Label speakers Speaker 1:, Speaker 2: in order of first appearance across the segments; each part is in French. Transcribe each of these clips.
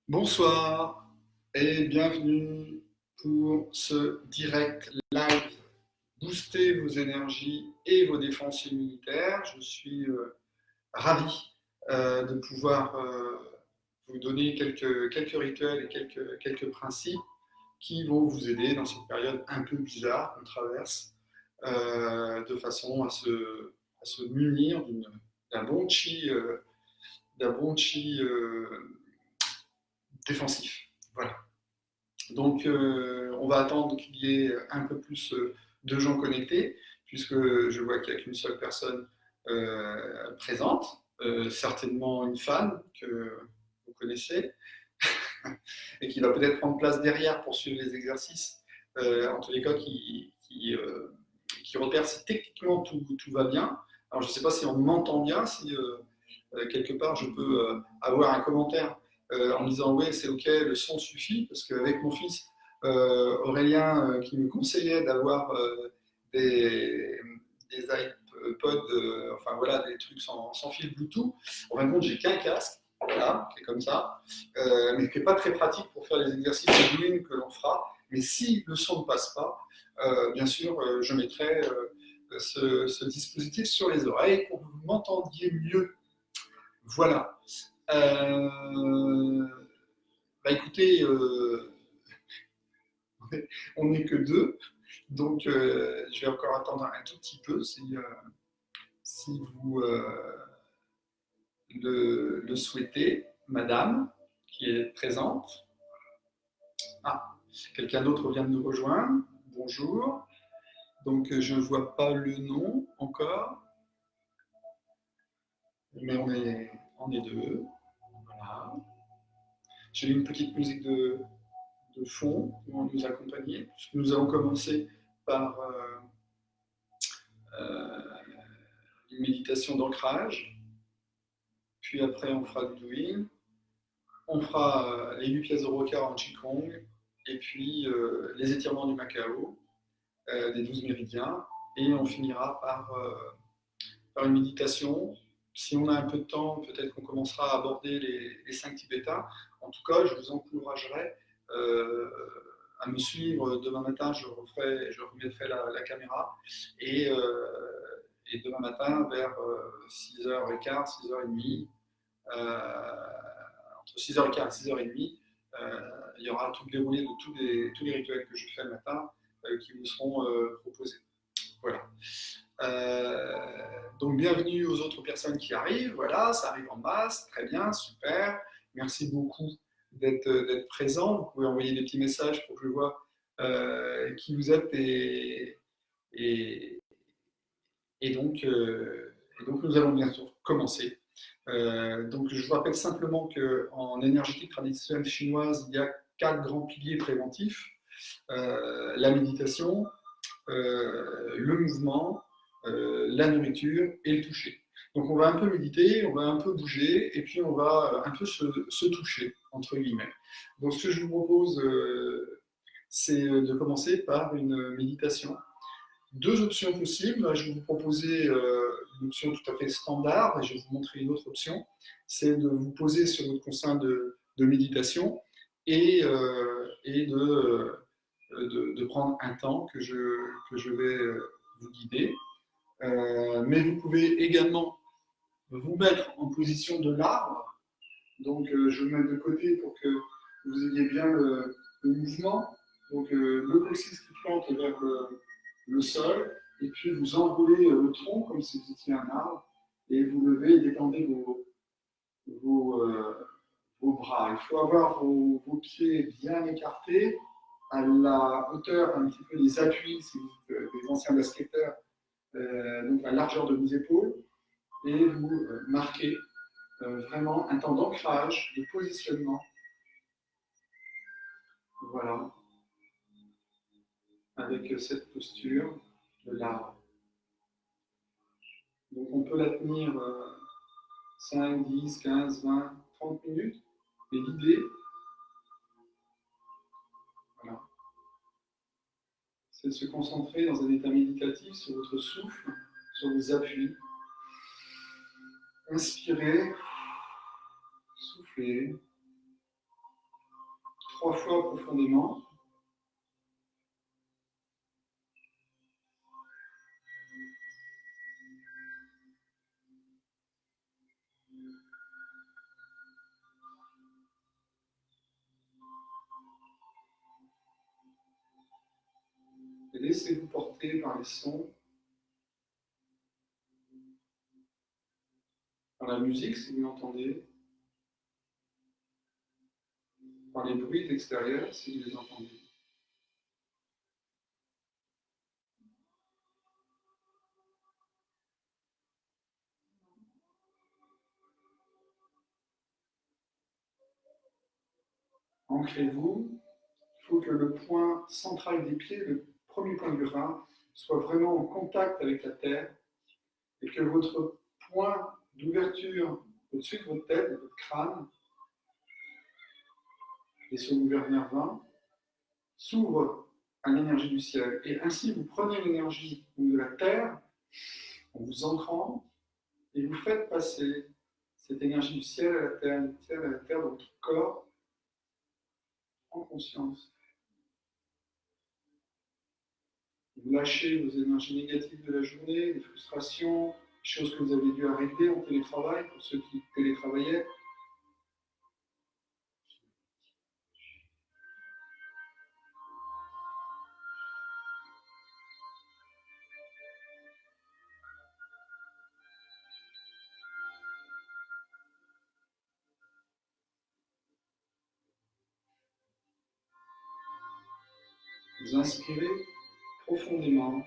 Speaker 1: Bonsoir et bienvenue pour ce direct live. Boostez vos énergies et vos défenses immunitaires. Je suis ravi de pouvoir vous donner quelques rituels et quelques principes qui vont vous aider dans cette période un peu bizarre qu'on traverse, de façon à se munir d'un bon chi, défensif. Voilà. Donc, on va attendre qu'il y ait un peu plus de gens connectés, puisque je vois qu'il n'y a qu'une seule personne présente, certainement une femme que vous connaissez, et qui va peut-être prendre place derrière pour suivre les exercices, en tous les cas, qui repère si techniquement tout va bien. Alors, je ne sais pas si on m'entend bien, si quelque part je peux avoir un commentaire en me disant oui, c'est ok, le son suffit, parce qu'avec mon fils Aurélien qui me conseillait d'avoir des iPods, enfin voilà, des trucs sans fil Bluetooth. En fin de compte, j'ai qu'un casque, voilà, qui est comme ça, mais qui n'est pas très pratique pour faire les exercices de doing que l'on fera. Mais si le son ne passe pas, bien sûr, je mettrai ce dispositif sur les oreilles pour que vous m'entendiez mieux. Voilà. Bah écoutez, on n'est que deux, donc je vais encore attendre un tout petit peu si vous le souhaitez, madame, qui est présente. Ah, quelqu'un d'autre vient de nous rejoindre. Bonjour. Donc je ne vois pas le nom encore, mais on est deux. Voilà. J'ai mis une petite musique de fond pour nous accompagner. Nous allons commencer par une méditation d'ancrage, puis après on fera du doing, on fera les 8 pièces de roca en Qigong, et puis les étirements du Macao, des 12 méridiens, et on finira par une méditation. Si on a un peu de temps, peut-être qu'on commencera à aborder les 5 Tibétains. En tout cas, je vous encouragerai à me suivre. Demain matin, je remettrai la caméra, et, et demain matin, vers 6h15, 6h30, entre 6h15 et 6h30, il y aura tout le déroulé de tous les rituels que je fais le matin qui vous seront proposés. Voilà. Donc bienvenue aux autres personnes qui arrivent. Voilà, ça arrive en masse, très bien, super. Merci beaucoup d'être présent. Vous pouvez envoyer des petits messages pour que je vois qui vous êtes et, et donc nous allons bientôt commencer. Donc je vous rappelle simplement qu'en énergétique traditionnelle chinoise, il y a 4 grands piliers préventifs. La méditation, le mouvement, la nourriture et le toucher. Donc on va un peu méditer, on va un peu bouger, et puis on va un peu se toucher, entre guillemets. Donc ce que je vous propose, c'est de commencer par une méditation. 2 options possibles. Je vais vous proposer une option tout à fait standard, et je vais vous montrer une autre option. C'est de vous poser sur votre coussin de méditation et de prendre un temps que je vais vous guider. Mais vous pouvez également vous mettre en position de l'arbre. Donc je me mets de côté pour que vous ayez bien le mouvement. Donc le coccyx qui plante vers le sol, et puis vous enroulez le tronc comme si vous étiez un arbre, et vous levez et détendez vos, euh, vos bras. Il faut avoir vos pieds bien écartés, à la hauteur un petit peu des appuis, si vous êtes des anciens basketteurs, donc la largeur de vos épaules, et vous marquez vraiment un temps d'ancrage, de positionnement. Voilà, avec cette posture de l'arbre. Donc on peut la tenir 5, 10, 15, 20, 30 minutes, mais l'idée, voilà, c'est de se concentrer dans un état méditatif sur votre souffle, sur vos appuis. Inspirez, soufflez, 3 fois profondément. Et laissez-vous porter par les sons, par la musique si vous l'entendez, par les bruits de l'extérieur si vous les entendez. Ancrez-vous. Il faut que le point central des pieds, le premier point du rein, soit vraiment en contact avec la terre et que votre point d'ouverture au-dessus de votre tête, de votre crâne, et sur l'ouverture 20, s'ouvre à l'énergie du ciel. Et ainsi, vous prenez l'énergie de la terre en vous ancrant et vous faites passer cette énergie du ciel à la terre, du ciel à la terre dans votre corps en conscience. Vous lâchez vos énergies négatives de la journée, les frustrations, les choses que vous avez dû arrêter en télétravail pour ceux qui télétravaillaient. Vous inspirez profondément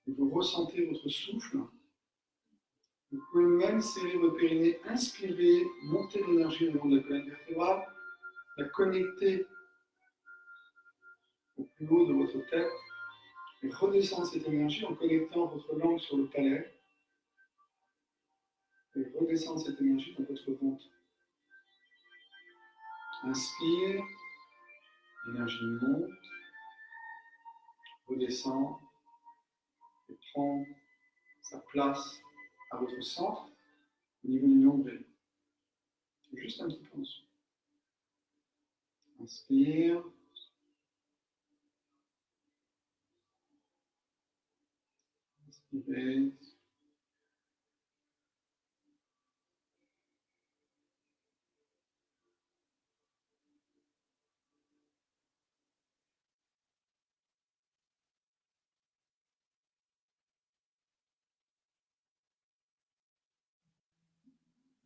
Speaker 1: et vous ressentez votre souffle. Vous pouvez même serrer votre périnée, inspirer, monter l'énergie le long de la colonne vertébrale, la connecter au plus haut de votre tête et redescendre cette énergie en connectant votre langue sur le palais et redescendre cette énergie dans votre ventre. Inspire, l'énergie monte, redescend et prend sa place à votre centre au niveau du nombril. Juste un petit peu en dessous. Inspire. Inspirez.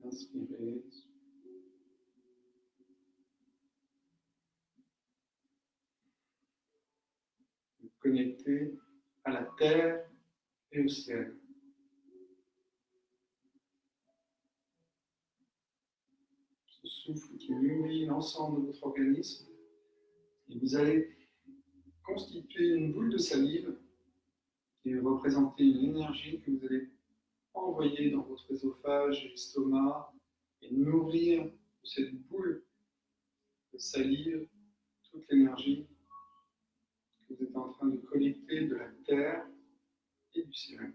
Speaker 1: Inspirez. Vous connectez à la terre et au ciel. Ce souffle qui nourrit l'ensemble de votre organisme. Et vous allez constituer une boule de salive qui va représenter une énergie que vous allez envoyer dans votre œsophage et l'estomac et nourrir de cette boule de salive toute l'énergie que vous êtes en train de collecter de la terre et du ciel.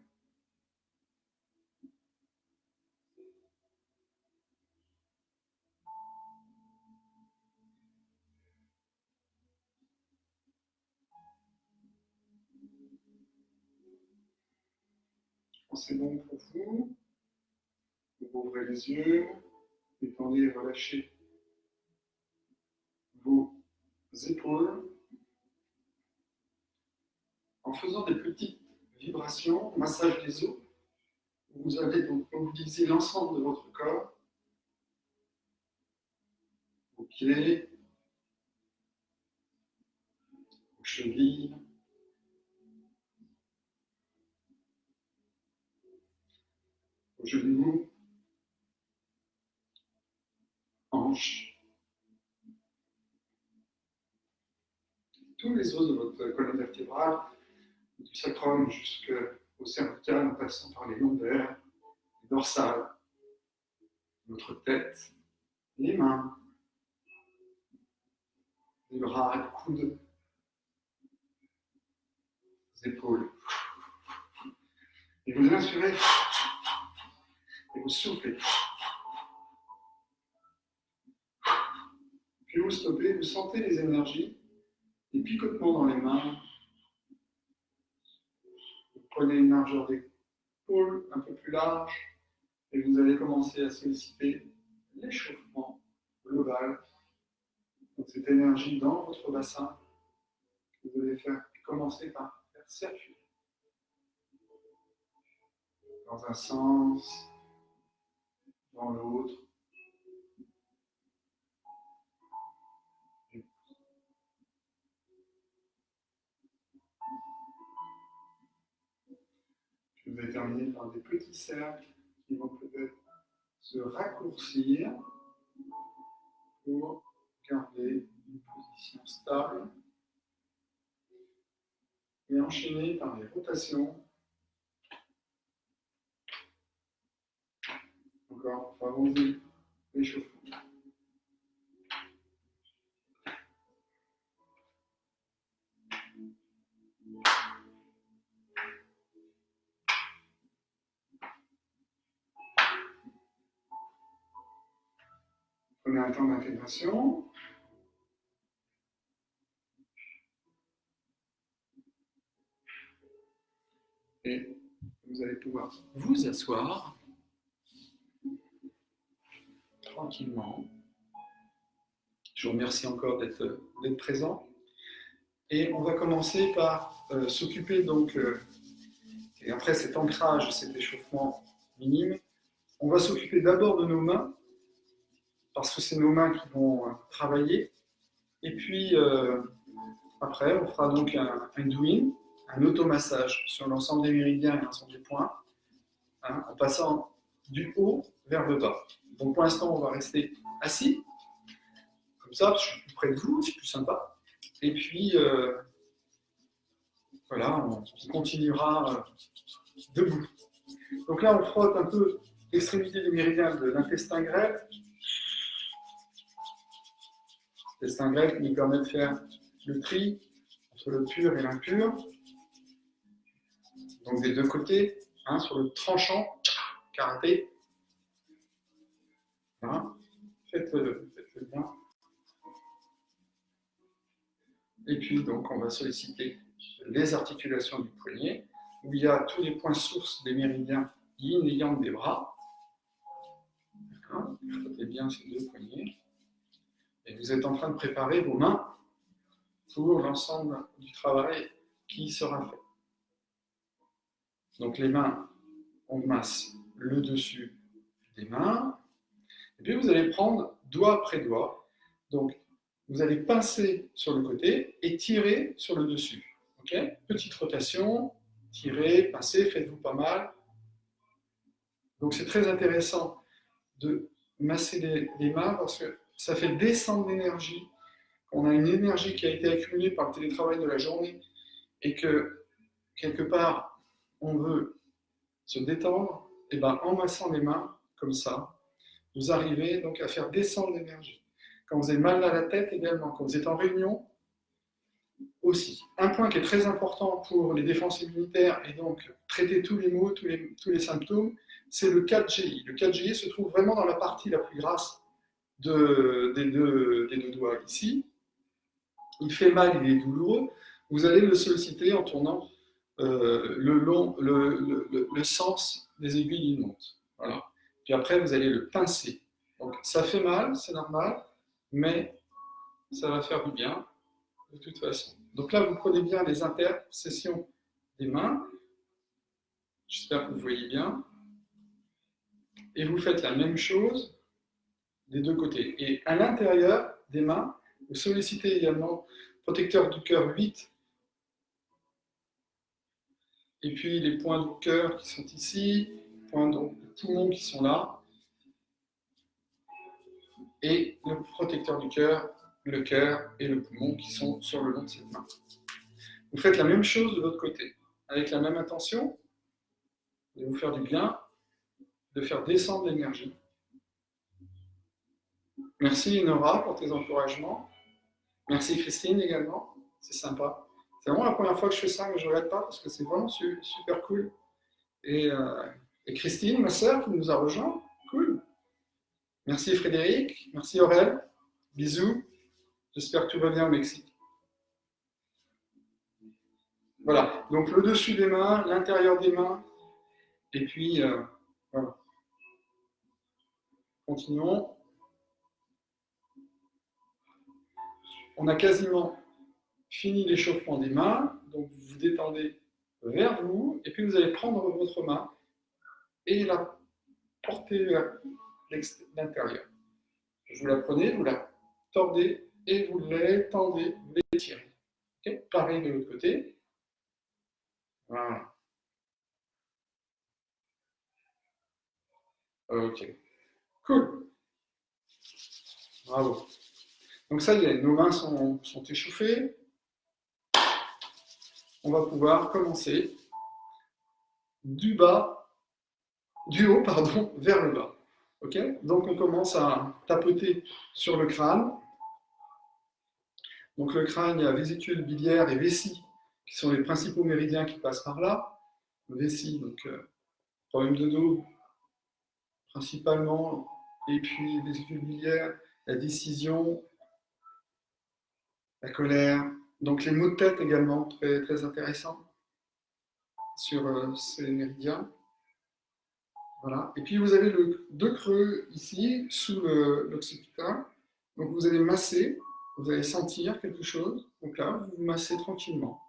Speaker 1: Quand c'est bon pour vous, vous ouvrez les yeux, détendez et relâchez vos épaules en faisant des petites vibrations, massage des os. Vous allez donc mobiliser l'ensemble de votre corps, vos pieds, vos chevilles, vos genoux, hanches, tous les os de votre colonne vertébrale, du sacrum jusqu'au cervical en passant par les lombaires, les dorsales, votre tête, les mains, les bras, les coudes, les épaules. Et vous inspirez et vous soufflez. Puis Puis vous stoppez, vous sentez les énergies, les picotements dans les mains. Vous prenez une largeur d'épaule un peu plus large et vous allez commencer à solliciter l'échauffement global. Donc cette énergie dans votre bassin, vous allez commencer par faire circuler dans un sens, dans l'autre. Puis vous allez terminer par des petits cercles qui vont peut-être se raccourcir pour garder une position stable et enchaîner par les rotations. Encore pour favoriser l'échauffement. Prenez un temps d'intégration. Et vous allez pouvoir vous asseoir tranquillement. Je vous remercie encore d'être présent. Et on va commencer par s'occuper donc, et après cet ancrage, cet échauffement minime, on va s'occuper d'abord de nos mains, parce que c'est nos mains qui vont travailler. Et puis après, on fera donc un doing, un automassage sur l'ensemble des méridiens et l'ensemble des points, hein, en passant du haut vers le bas. Donc pour l'instant, on va rester assis, comme ça, parce que je suis plus près de vous, c'est plus sympa. Et puis, voilà, on continuera debout. Donc là, on frotte un peu l'extrémité des méridiens de l'intestin grêle. L'intestin grêle qui nous permet de faire le tri entre le pur et l'impur. Donc des deux côtés, hein, sur le tranchant, karaté. Voilà. Faites-le bien. Et puis, donc, on va solliciter les articulations du poignet, où il y a tous les points sources des méridiens yin et yang des bras. Frottez bien ces deux poignets. Et vous êtes en train de préparer vos mains pour l'ensemble du travail qui sera fait. Donc, les mains, on masse le dessus des mains. Et puis, vous allez prendre doigt après doigt. Donc, vous allez pincer sur le côté et tirer sur le dessus. Okay, petite rotation, tirez, pincez, faites-vous pas mal. Donc c'est très intéressant de masser les mains parce que ça fait descendre l'énergie. On a une énergie qui a été accumulée par le télétravail de la journée et que quelque part on veut se détendre, et ben en massant les mains comme ça, vous arrivez donc à faire descendre l'énergie. Quand vous avez mal à la tête également, quand vous êtes en réunion aussi. Un point qui est très important pour les défenses immunitaires et donc traiter tous les maux, tous les symptômes, c'est le 4GI. Le 4GI se trouve vraiment dans la partie la plus grasse des deux doigts ici. Il fait mal, il est douloureux. Vous allez le solliciter en tournant le sens des aiguilles d'une montre. Voilà. Puis après, vous allez le pincer. Donc ça fait mal, c'est normal, mais ça va faire du bien de toute façon. Donc là, vous prenez bien les intercessions des mains. J'espère que vous voyez bien. Et vous faites la même chose des deux côtés. Et à l'intérieur des mains, vous sollicitez également protecteur du cœur 8. Et puis les points du cœur qui sont ici, les points de poumon qui sont là. Et le protecteur du cœur, le cœur et le poumon qui sont sur le long de cette main. Vous faites la même chose de l'autre côté, avec la même intention, de vous faire du bien, de faire descendre l'énergie. Merci Nora pour tes encouragements. Merci Christine également, c'est sympa. C'est vraiment la première fois que je fais ça, mais je ne regrette pas parce que c'est vraiment super cool. Et Christine, ma sœur, qui nous a rejoints, cool. Merci Frédéric, merci Aurèle, bisous. J'espère que tout va bien au Mexique. Voilà, donc le dessus des mains, l'intérieur des mains, et puis voilà. Continuons. On a quasiment fini l'échauffement des mains, donc vous vous détendez vers vous, et puis vous allez prendre votre main et la porter vers l'intérieur. Vous la prenez, vous la tordez et vous l'étendez, vous l'étirez. Okay, pareil de l'autre côté. Voilà. Ok. Cool. Bravo. Donc ça y est, nos mains sont échauffées. On va pouvoir commencer du haut, vers le bas. Ok? Donc on commence à tapoter sur le crâne. Donc le crâne, il y a vésicule biliaire et vessie, qui sont les principaux méridiens qui passent par là. Vessie, donc problème de dos principalement, et puis vésicule biliaire, la décision, la colère. Donc les maux de tête également, très, très intéressants sur ces méridiens. Voilà. Et puis vous avez deux creux ici, sous l'occipital. Donc vous allez masser, vous allez sentir quelque chose. Donc là, vous vous massez tranquillement.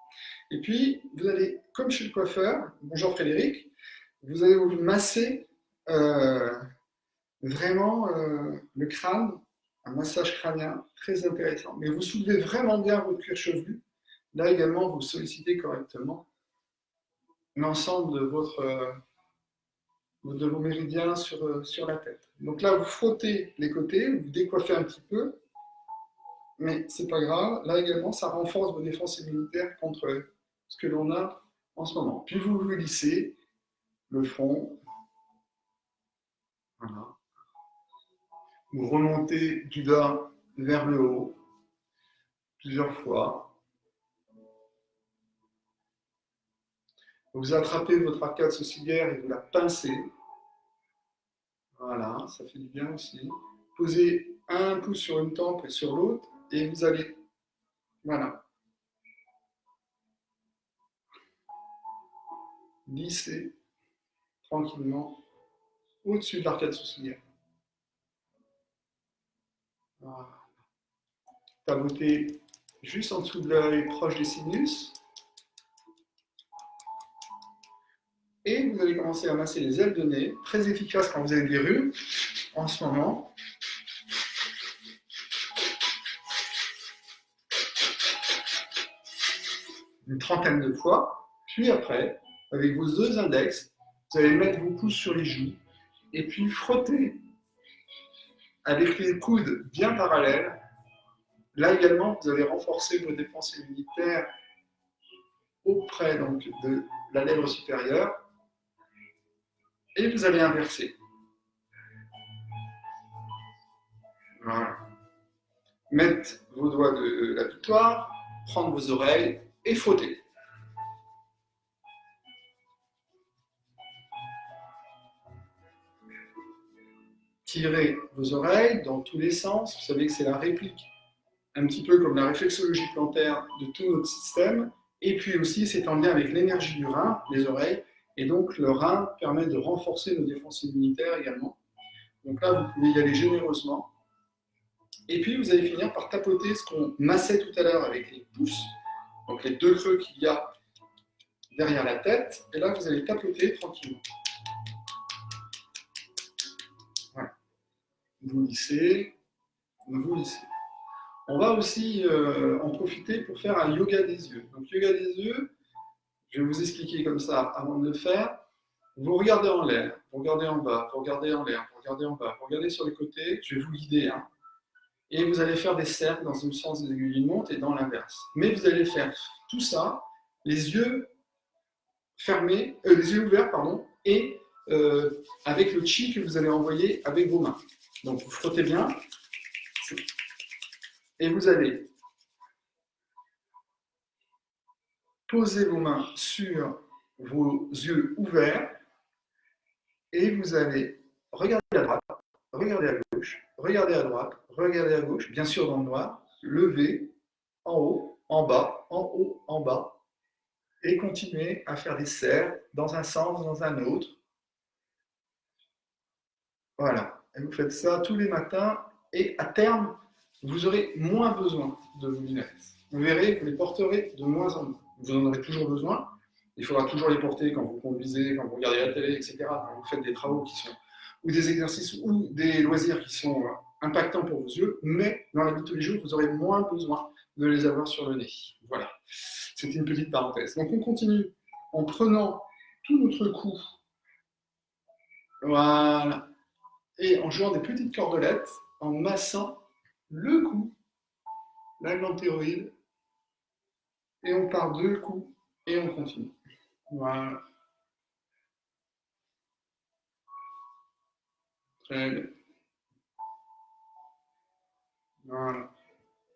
Speaker 1: Et puis, vous allez, comme chez le coiffeur, bonjour Frédéric, vous allez vous masser vraiment le crâne, un massage crânien très intéressant. Mais vous soulevez vraiment bien votre cuir chevelu. Là également, vous sollicitez correctement l'ensemble de vos méridiens sur la tête. Donc là, vous frottez les côtés, vous décoiffez un petit peu, mais c'est pas grave. Là également, ça renforce vos défenses immunitaires contre ce que l'on a en ce moment. Puis vous vous lissez le front. Voilà. Vous remontez du bas vers le haut plusieurs fois. Vous attrapez votre arcade sourcilière et vous la pincez. Voilà, ça fait du bien aussi. Posez un pouce sur une tempe et sur l'autre et vous allez, voilà, lisser tranquillement au-dessus de l'arcade sourcilière. Voilà. Tabotez juste en dessous de l'œil, proche des sinus. Et vous allez commencer à masser les ailes de nez, très efficace quand vous avez des rhumes en ce moment. Une trentaine de fois. Puis après, avec vos deux index, vous allez mettre vos pouces sur les joues et puis frotter avec les coudes bien parallèles. Là également, vous allez renforcer vos défenses immunitaires auprès donc, de la lèvre supérieure et vous allez inverser. Voilà. Mettre vos doigts de la victoire, prendre vos oreilles et frotter. Tirez vos oreilles dans tous les sens. Vous savez que c'est la réplique, un petit peu comme la réflexologie plantaire de tout notre système. Et puis aussi, c'est en lien avec l'énergie du rein, les oreilles. Et donc, le rein permet de renforcer nos défenses immunitaires également. Donc là, vous pouvez y aller généreusement. Et puis, vous allez finir par tapoter ce qu'on massait tout à l'heure avec les pouces. Donc, les deux creux qu'il y a derrière la tête. Et là, vous allez tapoter tranquillement. Voilà. Vous lissez, vous lissez. On va aussi en profiter pour faire un yoga des yeux. Donc, yoga des yeux, je vais vous expliquer comme ça avant de le faire. Vous regardez en l'air, vous regardez en bas, vous regardez en l'air, vous regardez en bas, vous regardez sur les côtés, je vais vous guider. Hein. Et vous allez faire des cercles dans le sens des aiguilles montent et dans l'inverse. Mais vous allez faire tout ça, les yeux fermés, les yeux ouverts, pardon, et avec le chi que vous allez envoyer avec vos mains. Donc vous frottez bien, et vous allez poser vos mains sur vos yeux ouverts, et vous allez regarder à droite, regarder à gauche, regarder à droite, regarder à gauche, bien sûr dans le noir, lever en haut, en bas, en haut, en bas, et continuer à faire des cercles dans un sens, dans un autre. Voilà. Et vous faites ça tous les matins, et à terme, vous aurez moins besoin de vos lunettes. Vous verrez, vous les porterez de moins en moins. Vous en aurez toujours besoin. Il faudra toujours les porter quand vous conduisez, quand vous regardez la télé, etc. Quand vous faites des travaux qui sont, ou des exercices, ou des loisirs qui sont impactants pour vos yeux. Mais dans la vie de tous les jours, vous aurez moins besoin de les avoir sur le nez. Voilà. C'est une petite parenthèse. Donc on continue en prenant tout notre cou. Voilà. Et en jouant des petites cordelettes, en massant le cou, la glande thyroïde, et on part deux coups et on continue. Voilà. Très bien. Voilà.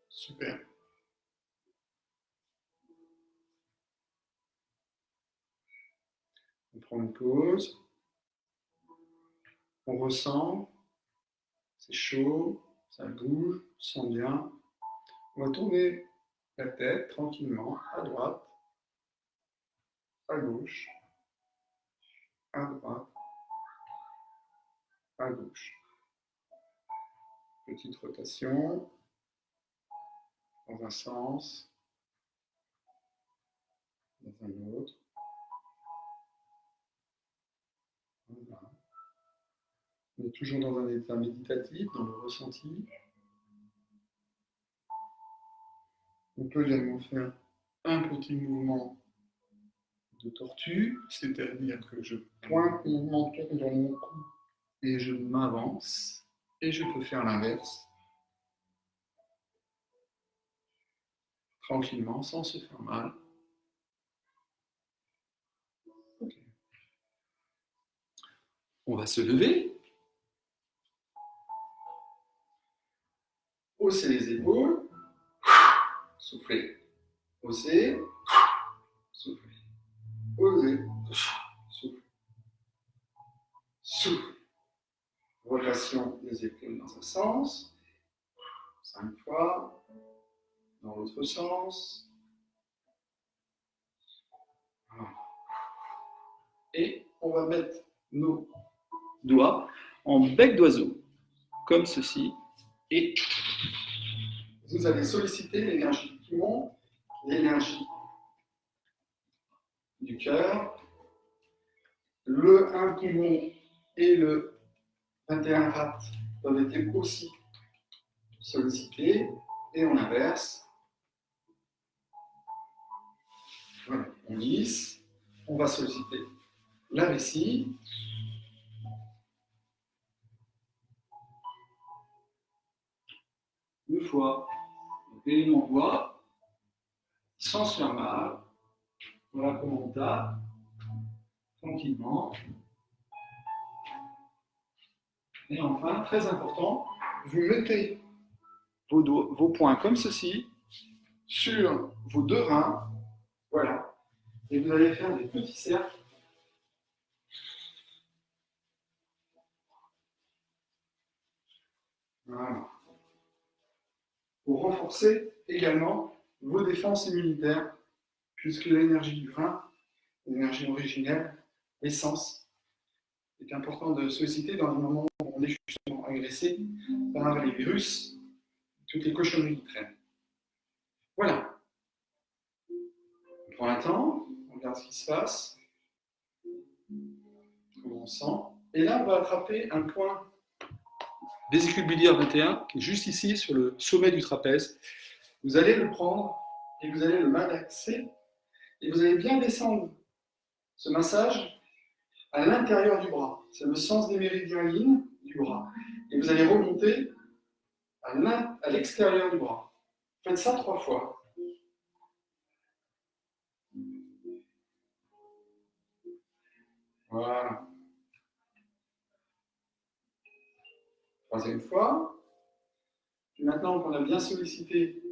Speaker 1: Super. On prend une pause. On ressent. C'est chaud. Ça bouge. On sent bien. On va tourner la tête tranquillement à droite, à gauche, à droite, à gauche. Petite rotation dans un sens, dans un autre. Voilà. On est toujours dans un état méditatif, dans le ressenti. On peut également faire un petit mouvement de tortue, c'est-à-dire que je pointe mon menton dans mon cou et je m'avance. Et je peux faire l'inverse, tranquillement, sans se faire mal. Okay. On va se lever, hausser les épaules, souffler, hausser, souffler, oser, souffler, souffler. Rotation des épaules dans un sens, 5 fois, dans l'autre sens. Et on va mettre nos doigts en bec d'oiseau, comme ceci, et vous allez solliciter l'énergie du poumon, l'énergie du cœur, le 1 poumon et le 21 rate peuvent être aussi sollicités, et on inverse. Voilà, on lisse, on va solliciter la vessie. Deux fois, et on voit, sans se faire mal, voilà comment on tape, tranquillement. Et enfin, très important, vous mettez vos poings comme ceci, sur vos deux reins, voilà, et vous allez faire des petits cercles. Voilà. Pour renforcer également vos défenses immunitaires, puisque l'énergie du rein, l'énergie originelle, l'essence, est important de solliciter dans les moments où on est justement agressé par les virus, toutes les cochonneries qui traînent. Voilà. On prend un temps, on regarde ce qui se passe, comment on sent, et là on va attraper un point vésicule biliaire 21, qui est juste ici sur le sommet du trapèze. Vous allez le prendre et vous allez le malaxer et vous allez bien descendre ce massage à l'intérieur du bras. C'est le sens des méridiens yin du bras. Et vous allez remonter à l'extérieur du bras. Faites ça 3 fois. Voilà. 3e fois. Et maintenant qu'on a bien sollicité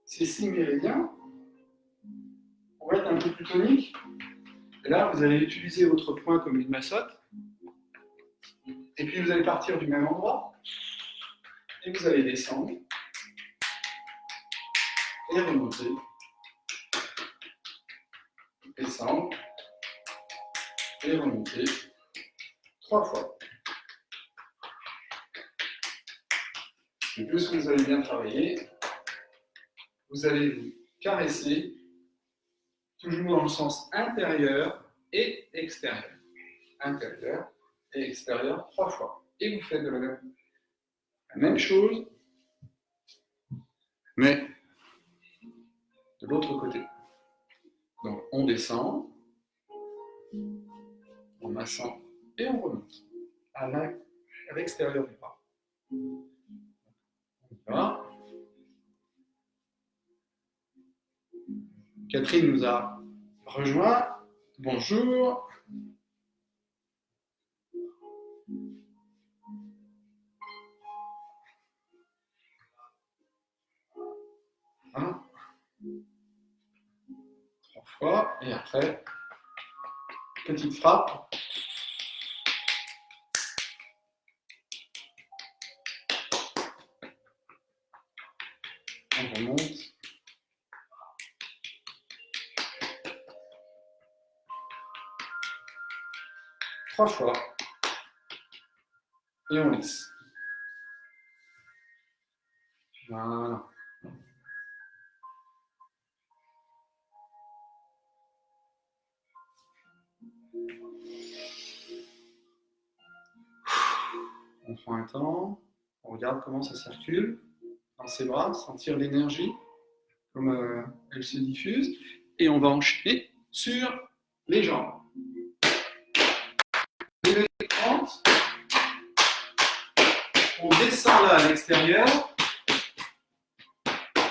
Speaker 1: ces 6 méridiens, on va être un peu plus tonique. Et là, vous allez utiliser votre poing comme une massotte. Et puis, vous allez partir du même endroit. Et vous allez descendre. et remonter. Descendre et remonter 3 fois. Et plus vous allez bien travailler, vous allez vous caresser toujours dans le sens intérieur et extérieur. Intérieur et extérieur 3 fois. Et vous faites la même chose, mais de l'autre côté. Donc on descend, on massant et on remonte à l'extérieur du bras. Voilà. Catherine nous a rejoint. Bonjour. Un, 3 fois, et après, petite frappe. On remonte. Trois fois. Et on lisse. Voilà. On prend un temps, on regarde comment ça circule dans ses bras, sentir l'énergie, comme elle se diffuse, et on va enchaîner sur les jambes. Les 30, on descend là à l'extérieur,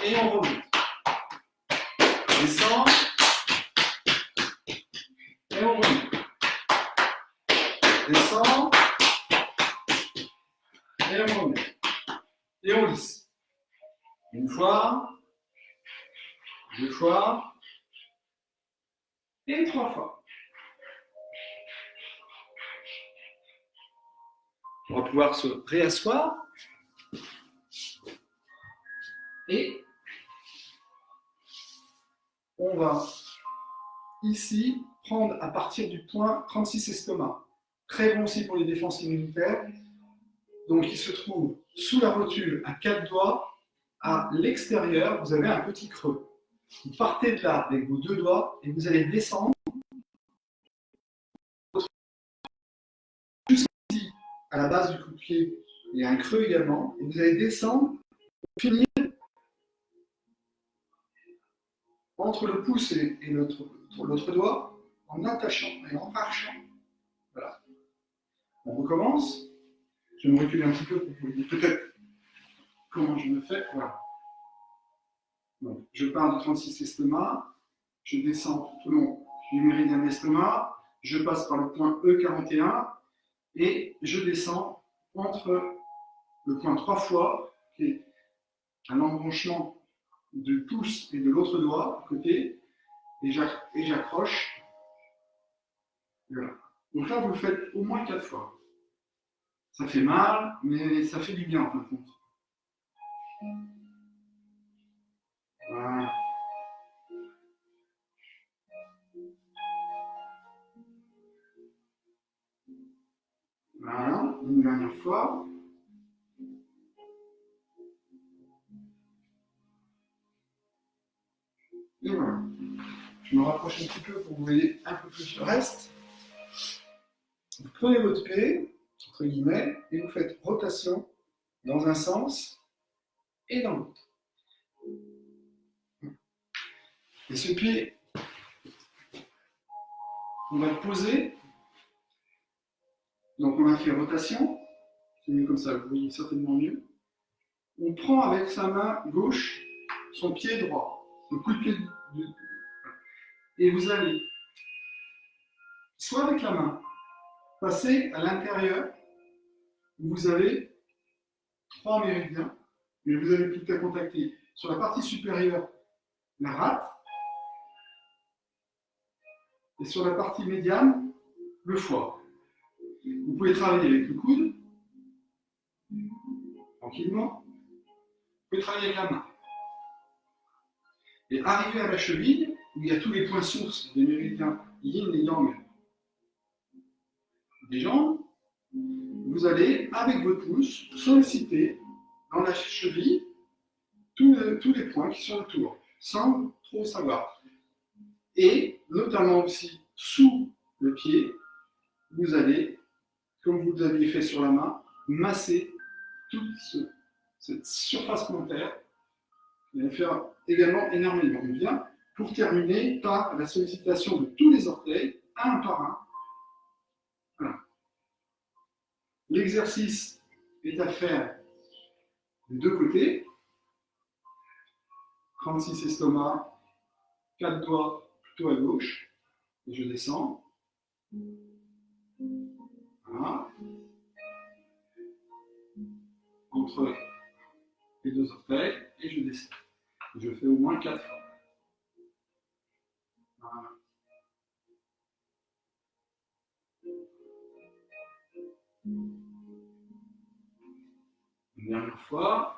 Speaker 1: et on remonte. Descend, et on remonte. Descend, et on remonte. Et on lisse. Une fois, 2 fois, et 3 fois. On va pouvoir se réasseoir. Et on va ici prendre à partir du point 36 estomac. Très bon aussi pour les défenses immunitaires. Donc il se trouve sous la rotule à 4 doigts. À l'extérieur, vous avez un petit creux. Vous partez de là avec vos 2 doigts et vous allez descendre jusqu'ici, à la base du coup de pied. Il y a un creux également. Et vous allez descendre pour finir entre le pouce et l'autre doigt en attachant et en archant. Voilà. On recommence. Je vais me reculer un petit peu pour vous dire peut-être comment je me fais. Voilà. Donc, je pars du 36 estomac, je descends tout le long du méridien d'estomac, je passe par le point E41 et je descends entre le point 3 fois, qui est un embranchement du pouce et de l'autre doigt à côté, et j'accroche. Voilà. Donc là, vous le faites au moins 4 fois. Ça fait mal, mais ça fait du bien en fin de compte. Voilà. Voilà, une dernière fois. Et voilà. Je me rapproche un petit peu pour que vous voyez un peu plus le reste. Vous prenez votre pied, entre guillemets, et vous faites rotation dans un sens et dans l'autre. Et ce pied, on va le poser. Donc on a fait rotation, c'est mieux comme ça, vous voyez certainement mieux. On prend avec sa main gauche son pied droit, le coup de pied et vous allez, soit avec la main, passer à l'intérieur, où vous avez 3 méridiens, mais vous avez plus qu'à contacter sur la partie supérieure la rate, et sur la partie médiane, le foie. Vous pouvez travailler avec le coude, tranquillement. Vous pouvez travailler avec la main. Et arrivé à la cheville, où il y a tous les points sources des méridiens yin et yang des jambes, vous allez, avec votre pouce, solliciter dans la cheville tous les points qui sont autour, sans trop savoir. Et notamment aussi sous le pied, vous allez, comme vous l'aviez fait sur la main, masser toute cette surface plantaire. Vous allez faire également énormément bien pour terminer par la sollicitation de tous les orteils, un par un. Voilà. L'exercice est à faire des deux côtés. 36 estomac, 4 doigts plutôt à gauche. Et je descends. Voilà. Entre les deux orteils et je descends. Je fais au moins 4 fois. Voilà. Une dernière fois.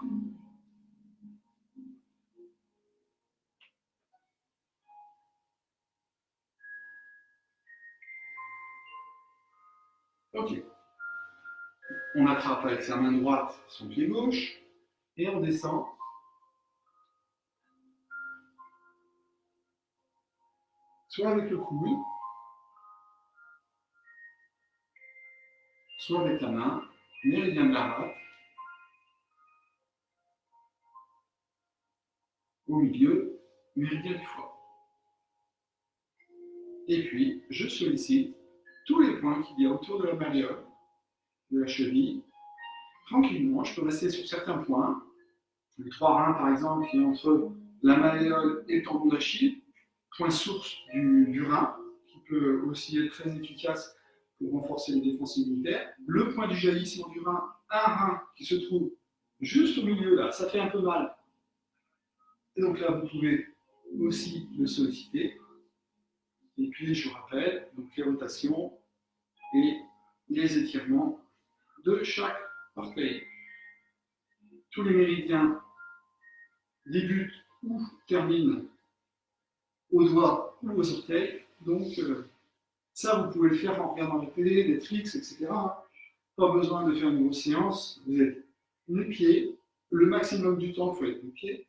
Speaker 1: Ok. On attrape avec sa main droite son pied gauche et on descend. Soit avec le coude, soit avec la main, méridien de la rate, au milieu, méridien du foie. Et puis, je sollicite tous les points qu'il y a autour de la malléole, de la cheville. Tranquillement, je peux rester sur certains points. Les 3 reins, par exemple, qui est entre la malléole et le tendon d'Achille, point source du rein, qui peut aussi être très efficace pour renforcer les défenses immunitaires. Le point du jaillissement du rein, un rein qui se trouve juste au milieu, là, ça fait un peu mal. Et donc là, vous pouvez aussi le solliciter. Et puis, je vous rappelle, donc les rotations et les étirements de chaque orteil. Tous les méridiens débutent ou terminent aux doigts ou aux orteils. Donc, ça, vous pouvez le faire en regardant la télé, Netflix, etc. Pas besoin de faire une grosse séance. Vous êtes nu-pieds. Le maximum du temps, il faut être nu-pieds,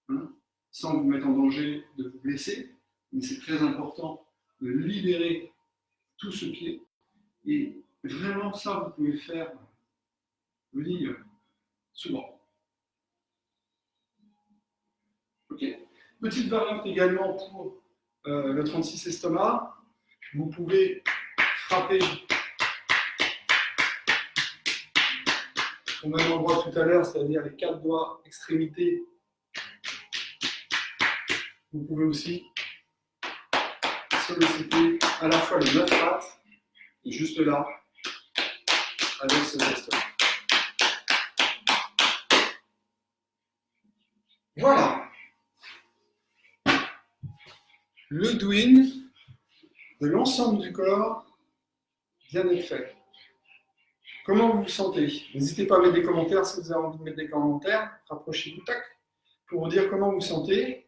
Speaker 1: hein, sans vous mettre en danger de vous blesser. Mais c'est très important de libérer tout ce pied. Et vraiment, ça, vous pouvez le faire, je vous dis, souvent. Ok. Petite variante également pour le 36 estomac. Vous pouvez frapper au même endroit tout à l'heure, c'est-à-dire les 4 doigts extrémités. Vous pouvez aussi solliciter à la fois les 9 pattes et juste là, avec ce geste-là. Voilà. Le doing de l'ensemble du corps vient d'être fait. Comment vous vous sentez? N'hésitez pas à mettre des commentaires si vous avez envie de mettre des commentaires. Rapprochez-vous, tac, pour vous dire comment vous vous sentez.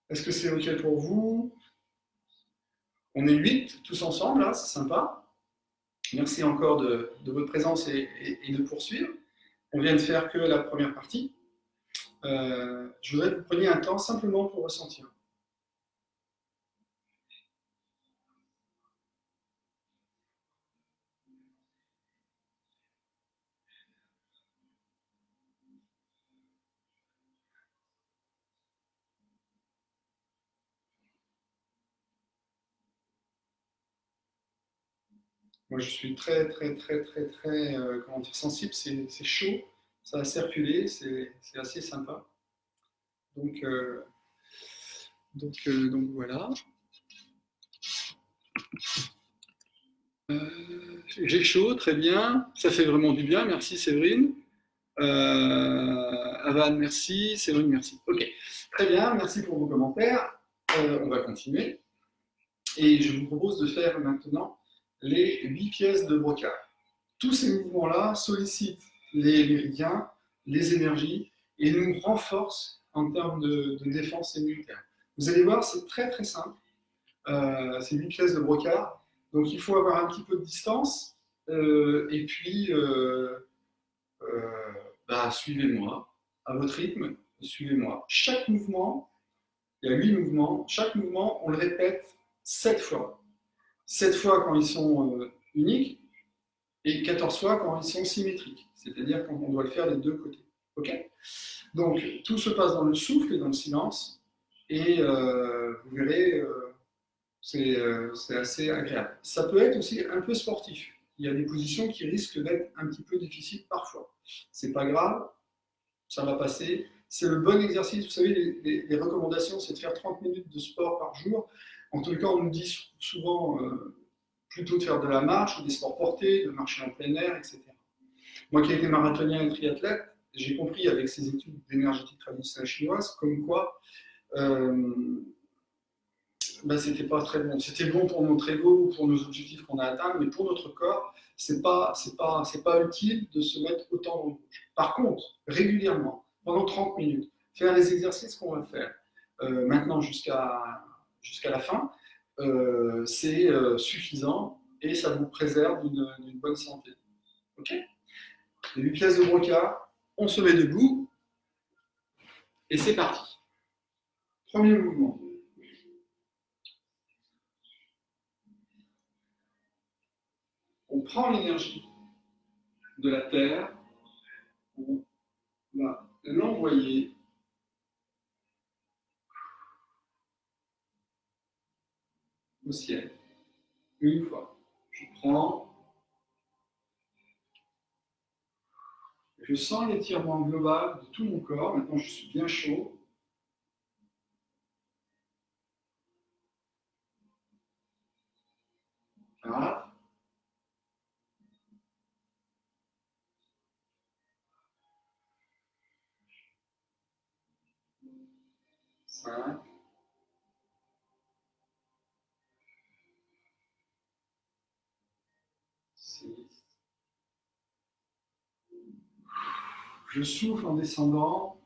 Speaker 1: Est-ce que c'est OK pour vous? On est 8 tous ensemble, là, c'est sympa. Merci encore de votre présence et de poursuivre. On vient de faire que la première partie. Je voudrais que vous preniez un temps simplement pour ressentir. Moi, je suis très comment dire, sensible, c'est chaud, ça a circulé, c'est assez sympa. Donc voilà. J'ai chaud, très bien. Ça fait vraiment du bien. Merci Séverine. Avan, merci. Séverine, merci. Ok, très bien. Merci pour vos commentaires. On va continuer. Et je vous propose de faire maintenant les 8 pièces de Broca. Tous ces mouvements-là sollicitent les méridiens, les énergies et nous renforcent en termes de défense immunitaire. Vous allez voir, c'est très très simple. C'est 8 pièces de brocart. Donc il faut avoir un petit peu de distance. Et puis, suivez-moi. À votre rythme, suivez-moi. Chaque mouvement, il y a 8 mouvements. Chaque mouvement, on le répète 7 fois. 7 fois quand ils sont uniques et 14 fois quand ils sont symétriques. C'est-à-dire quand on doit le faire des deux côtés. Ok ? Donc, tout se passe dans le souffle et dans le silence. Et vous verrez, c'est assez agréable. Ça peut être aussi un peu sportif. Il y a des positions qui risquent d'être un petit peu difficiles parfois. C'est pas grave, ça va passer. C'est le bon exercice. Vous savez, les recommandations, c'est de faire 30 minutes de sport par jour. En tout cas, on nous dit souvent plutôt de faire de la marche ou des sports portés, de marcher en plein air, etc. Moi qui ai été marathonien et triathlète, j'ai compris avec ces études d'énergétique traditionnelle chinoise comme quoi c'était pas très bon. C'était bon pour notre ego ou pour nos objectifs qu'on a atteints, mais pour notre corps, c'est pas utile de se mettre autant dans le rouge. Par contre, régulièrement, pendant 30 minutes, faire les exercices qu'on va faire maintenant jusqu'à la fin, c'est suffisant et ça vous préserve d'une bonne santé. Ok ? Les 8 pièces de brocart, on se met debout et c'est parti. Premier mouvement. On prend l'énergie de la Terre, on va l'envoyer au ciel. Une fois. Je prends, je sens l'étirement global de tout mon corps. Maintenant, je suis bien chaud. Voilà. 5. 6. Je souffle en descendant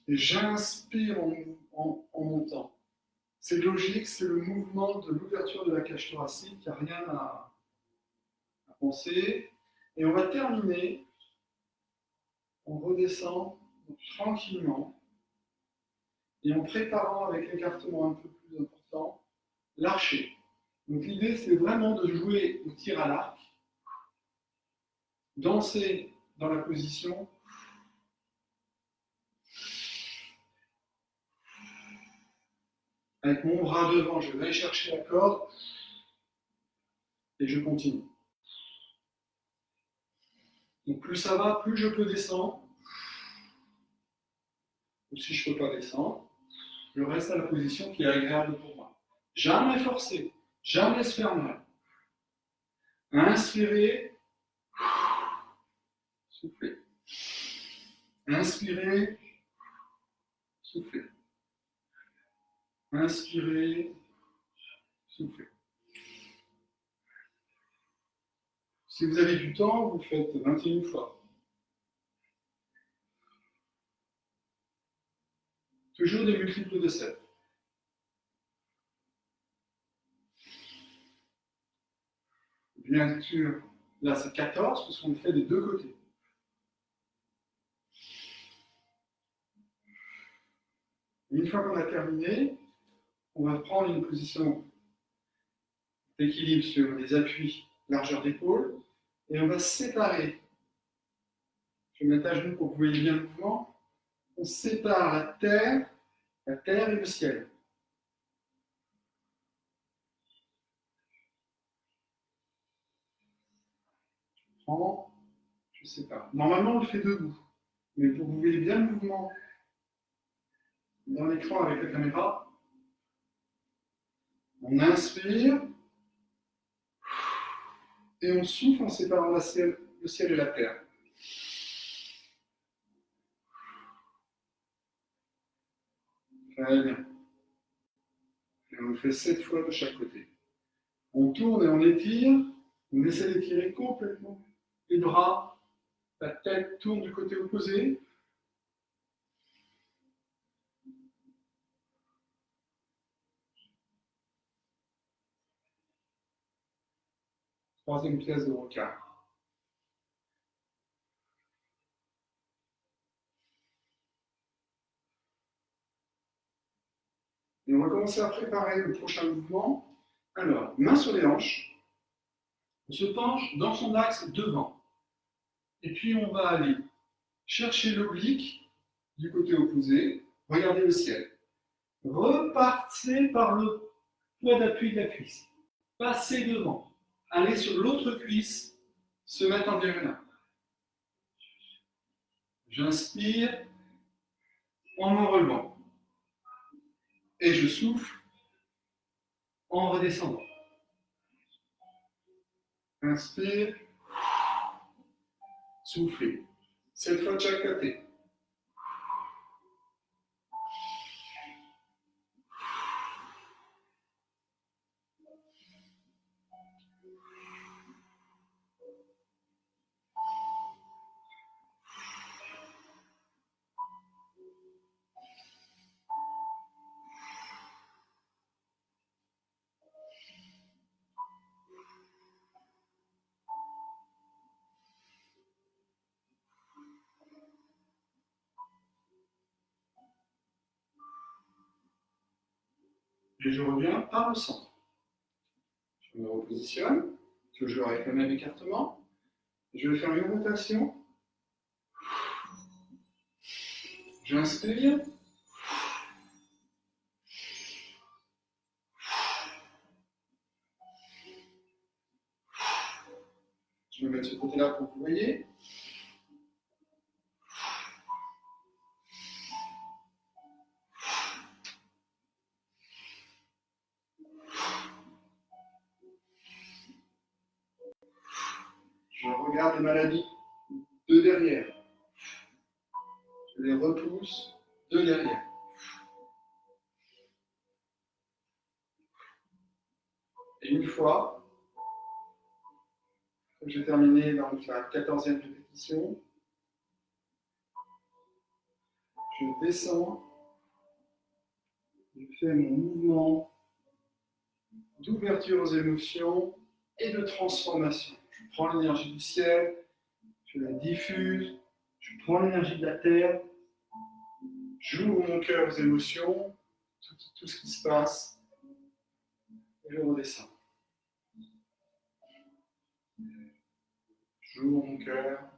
Speaker 1: et j'inspire en montant. C'est logique, c'est le mouvement de l'ouverture de la cage thoracique, il n'y a rien à penser. Et on va terminer, on redescend tranquillement et en préparant avec l'écartement un peu plus important, l'archer. Donc l'idée, c'est vraiment de jouer au tir à l'arc, danser dans la position, avec mon bras devant, je vais aller chercher la corde et je continue. Donc plus ça va, plus je peux descendre. Ou si je ne peux pas descendre, je reste à la position qui est agréable pour moi. Jamais forcer, jamais se faire mal. Inspirez, soufflez. Inspirez, soufflez. Inspirez, soufflez. Si vous avez du temps, vous faites 21 fois. Toujours des multiples de 7. Bien sûr, là c'est 14 parce qu'on le fait des deux côtés. Une fois qu'on a terminé, on va prendre une position d'équilibre sur les appuis, largeur d'épaule, et on va se séparer. Je vais mettre à genoux pour que vous voyez bien le mouvement. On sépare la terre et le ciel. Je prends, je sépare. Normalement, on le fait debout, mais pour que vous voyez bien le mouvement dans l'écran avec la caméra, on inspire et on souffle en séparant le ciel et la terre. Très bien. Et on le fait 7 fois de chaque côté. On tourne et on étire. On essaie d'étirer complètement les bras. La tête tourne du côté opposé. Troisième pièce de Broca. Et on va commencer à préparer le prochain mouvement. Alors, main sur les hanches. On se penche dans son axe devant. Et puis on va aller chercher l'oblique du côté opposé. Regardez le ciel. Repartez par le poids d'appui de la cuisse. Passez devant. Allez sur l'autre cuisse. Se mettre en diagonale. J'inspire en me relevant. Et je souffle en redescendant. Inspire. Soufflez. Cette fois de chaque côté. Et je reviens par le centre. Je me repositionne, toujours avec le même écartement. Je vais faire une rotation. J'inspire. Je vais me mettre de ce côté-là pour que vous voyez. Je regarde les maladies de derrière. Je les repousse de derrière. Et une fois que j'ai terminé donc la 14e répétition, je descends, je fais mon mouvement d'ouverture aux émotions et de transformation. Je prends l'énergie du ciel, je la diffuse, je prends l'énergie de la terre, j'ouvre mon cœur aux émotions, tout ce qui se passe, et je redescends. J'ouvre mon cœur.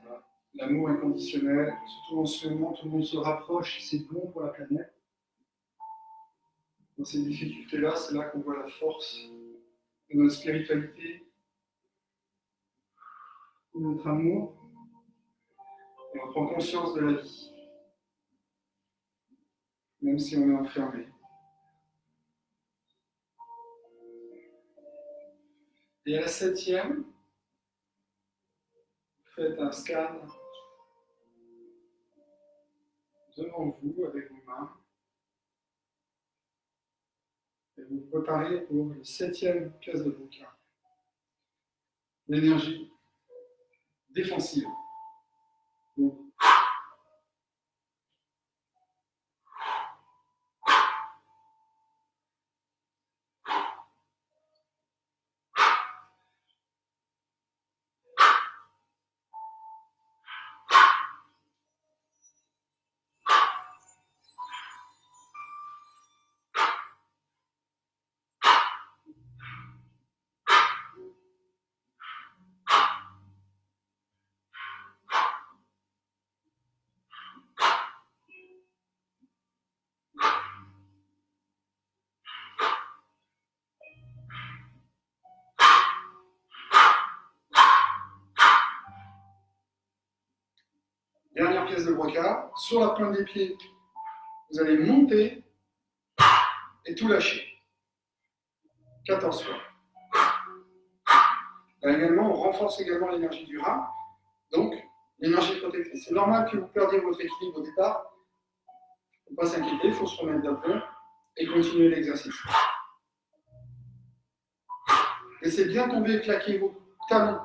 Speaker 1: Voilà. L'amour inconditionnel, surtout en ce moment, tout le monde se rapproche, c'est bon pour la planète. Dans ces difficultés-là, c'est là qu'on voit la force de notre spiritualité, de notre amour, et on prend conscience de la vie, même si on est enfermé. Et à la 7e, faites un scan devant vous avec vos mains. Et vous vous préparez pour le 7e pièce de Broca. L'énergie défensive. Donc, dernière pièce de Broca. Sur la pointe des pieds, vous allez monter et tout lâcher. 14 fois. Là également, on renforce également l'énergie du rein, donc l'énergie protectrice. C'est normal que vous perdiez votre équilibre au départ. Il ne faut pas s'inquiéter, il faut se remettre d'aplomb et continuer l'exercice. Laissez bien tomber et claquer vos talons.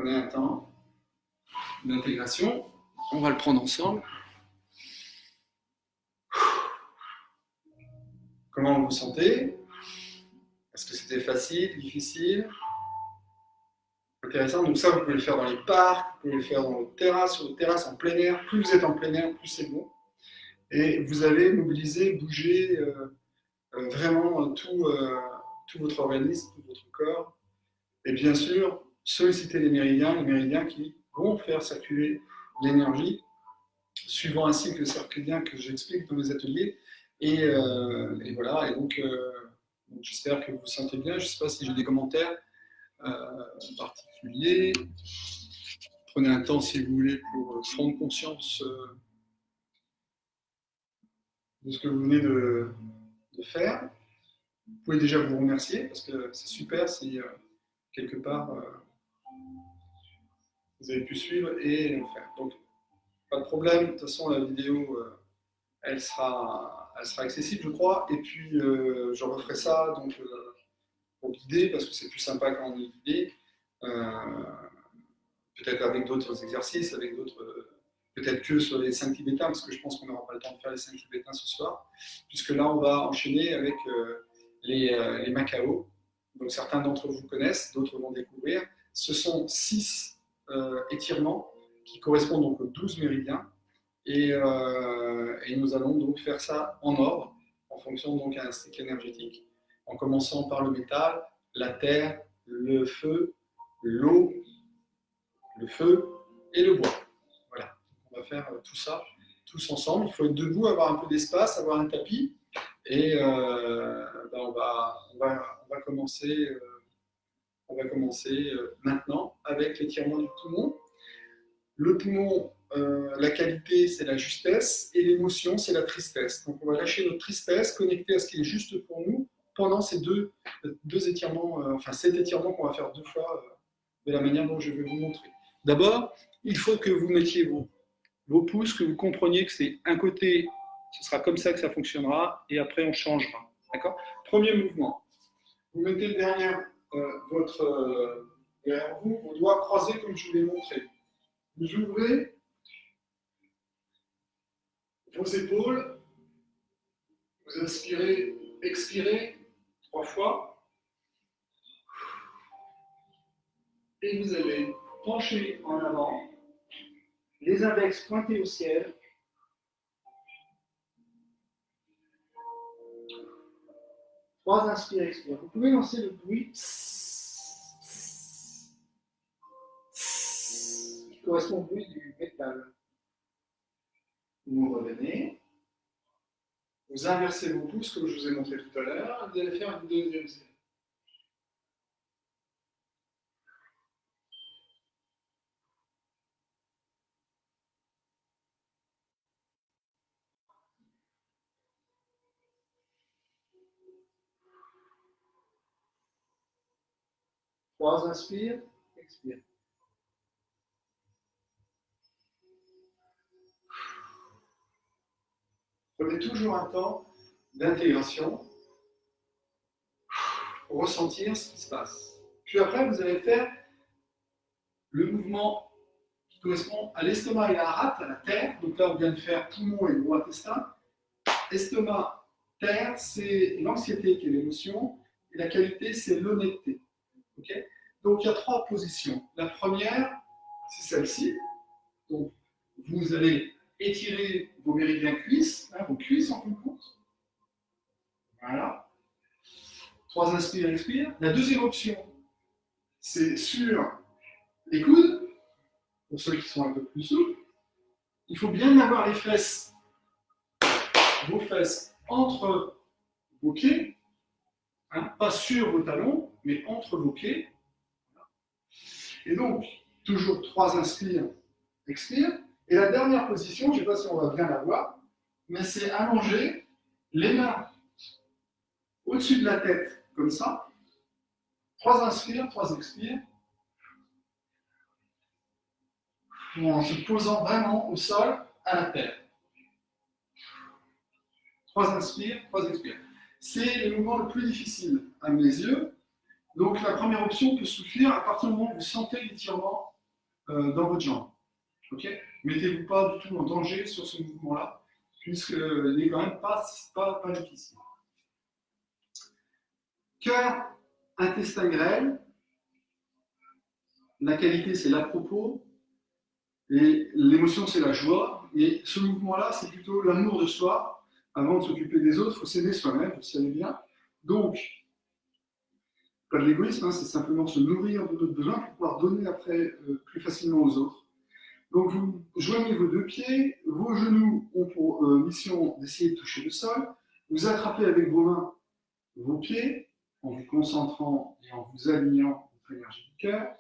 Speaker 1: Prenez un temps d'intégration. On va le prendre ensemble. Comment vous vous sentez? Est-ce que c'était facile, difficile? Intéressant. Donc ça, vous pouvez le faire dans les parcs, vous pouvez le faire dans vos terrasses, sur vos terrasses en plein air. Plus vous êtes en plein air, plus c'est bon. Et vous allez mobiliser, bouger vraiment tout votre organisme, tout votre corps. Et bien sûr, solliciter les méridiens qui vont faire circuler l'énergie, suivant un cycle circadien que j'explique dans les ateliers. Et voilà, et donc j'espère que vous vous sentez bien. Je ne sais pas si j'ai des commentaires particuliers. Prenez un temps, si vous voulez, pour prendre conscience de ce que vous venez de faire. Vous pouvez déjà vous remercier, parce que c'est super si quelque part vous avez pu suivre et le faire. Donc, pas de problème. De toute façon, la vidéo, elle sera accessible, je crois. Et puis, je referai ça donc, pour guider, parce que c'est plus sympa quand on est guidé. Peut-être avec d'autres exercices, avec d'autres... peut-être que sur les 5 tibétains, parce que je pense qu'on n'aura pas le temps de faire les 5 tibétains ce soir, puisque là, on va enchaîner avec les Macao. Donc, certains d'entre vous connaissent, d'autres vont découvrir. Ce sont 6 étirements qui correspondent donc aux 12 méridiens. Et nous allons donc faire ça en ordre, en fonction donc d'un cycle énergétique, en commençant par le métal, la terre, le feu, l'eau, le feu et le bois. Voilà, on va faire tout ça, tous ensemble. Il faut être debout, avoir un peu d'espace, avoir un tapis. Et on va commencer, maintenant avec l'étirement du poumon. Le poumon, la qualité, c'est la justesse, et l'émotion, c'est la tristesse. Donc on va lâcher notre tristesse, connecter à ce qui est juste pour nous, pendant ces deux étirements, cet étirement qu'on va faire 2 fois, de la manière dont je vais vous montrer. D'abord, il faut que vous mettiez vos pouces, que vous compreniez que c'est un côté, ce sera comme ça que ça fonctionnera, et après on changera. D'accord ? Premier mouvement. Vous mettez derrière derrière vous, vos doigts croisés comme je vous l'ai montré. Vous ouvrez vos épaules, vous inspirez, expirez 3 fois, et vous allez pencher en avant, les index pointés au ciel. 3 inspire, expire. Vous pouvez lancer le bruit qui correspond au bruit du métal. Vous revenez, vous inversez vos pouces comme je vous ai montré tout à l'heure, et vous allez faire une deuxième série. Trois, inspire, expire. Prenez toujours un temps d'intégration pour ressentir ce qui se passe. Puis après, vous allez faire le mouvement qui correspond à l'estomac et à la rate, à la terre. Donc là, on vient de faire poumon et gros intestin. Estomac, terre, c'est l'anxiété qui est l'émotion, et la qualité, c'est l'honnêteté. Okay, donc il y a 3 positions. La première, c'est celle-ci. Donc vous allez étirer vos méridiens cuisses, vos cuisses en fin de compte. Voilà. 3 inspire, expire. La deuxième option, c'est sur les coudes, pour ceux qui sont un peu plus souples. Il faut bien avoir les fesses, vos fesses entre vos pieds, pas sur vos talons, mais entre vos pieds. Et donc, toujours 3 inspire, expire. Et la dernière position, je ne sais pas si on va bien la voir, mais c'est allonger les mains au-dessus de la tête, comme ça. 3 inspire, 3 expire. En se posant vraiment au sol, à la terre. 3 inspire, 3 expire. C'est le mouvement le plus difficile à mes yeux. Donc la première option peut suffire à partir du moment où vous sentez l'étirement dans votre jambe. Okay, mettez-vous pas du tout en danger sur ce mouvement-là, puisqu'il n'est quand même pas difficile. Cœur, intestin grêle, la qualité c'est l'à-propos, et l'émotion c'est la joie, et ce mouvement-là c'est plutôt l'amour de soi. Avant de s'occuper des autres, il faut s'aimer soi-même, vous le savez bien. Donc, pas de l'égoïsme, hein, c'est simplement se nourrir de notre besoin pour pouvoir donner après plus facilement aux autres. Donc vous joignez vos deux pieds, vos genoux ont pour mission d'essayer de toucher le sol, vous attrapez avec vos mains vos pieds en vous concentrant et en vous alignant votre énergie du cœur,